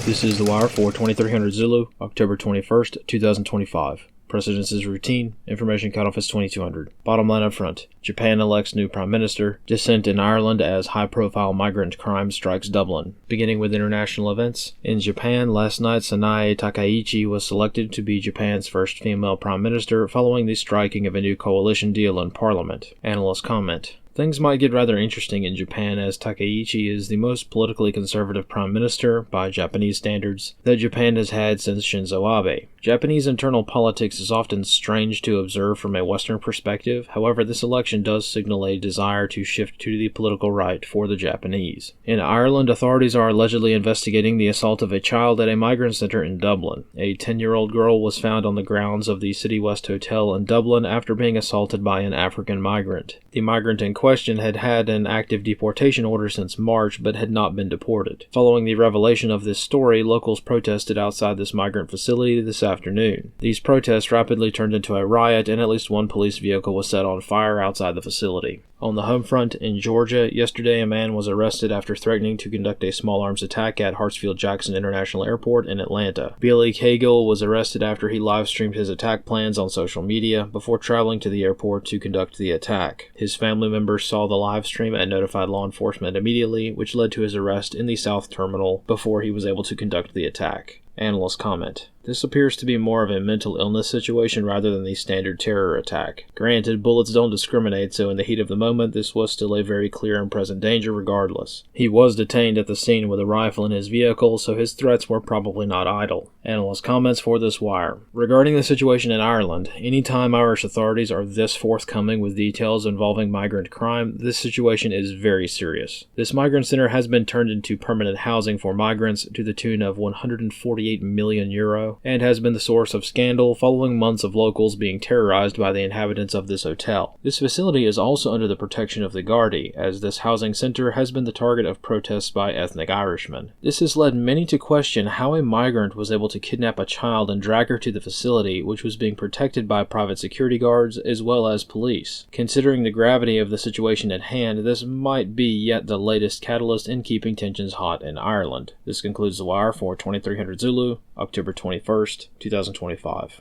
This is The Wire for 2300 Zulu, October 21st, 2025. Precedence is routine. Information cutoff is 2200. Bottom line up front. Japan elects new Prime Minister. Dissent in Ireland as high-profile migrant crime strikes Dublin. Beginning with international events. In Japan, last night Sanae Takaichi was selected to be Japan's first female Prime Minister following the striking of a new coalition deal in Parliament. Analysts comment. Things might get rather interesting in Japan as Takaichi is the most politically conservative prime minister, by Japanese standards, that Japan has had since Shinzo Abe. Japanese internal politics is often strange to observe from a Western perspective, however this election does signal a desire to shift to the political right for the Japanese. In Ireland, authorities are allegedly investigating the assault of a child at a migrant center in Dublin. A 10-year-old girl was found on the grounds of the City West Hotel in Dublin after being assaulted by an African migrant. The migrant in question had had an active deportation order since March but had not been deported. Following the revelation of this story, locals protested outside this migrant facility this afternoon. These protests rapidly turned into a riot and at least one police vehicle was set on fire outside the facility. On the home front, in Georgia, yesterday a man was arrested after threatening to conduct a small arms attack at Hartsfield-Jackson International Airport in Atlanta. Billy Cagle was arrested after he live-streamed his attack plans on social media before traveling to the airport to conduct the attack. His family members saw the live stream and notified law enforcement immediately, which led to his arrest in the South Terminal before he was able to conduct the attack. Analysts comment. This appears to be more of a mental illness situation rather than the standard terror attack. Granted, bullets don't discriminate, so in the heat of the moment, this was still a very clear and present danger regardless. He was detained at the scene with a rifle in his vehicle, so his threats were probably not idle. Analyst comments for this wire. Regarding the situation in Ireland, anytime Irish authorities are this forthcoming with details involving migrant crime, this situation is very serious. This migrant center has been turned into permanent housing for migrants to the tune of €148 million, and has been the source of scandal following months of locals being terrorized by the inhabitants of this hotel. This facility is also under the protection of the Gardaí, as this housing center has been the target of protests by ethnic Irishmen. This has led many to question how a migrant was able to kidnap a child and drag her to the facility, which was being protected by private security guards as well as police. Considering the gravity of the situation at hand, this might be yet the latest catalyst in keeping tensions hot in Ireland. This concludes The Wire for 2300 Zulu, October 21st, 2025.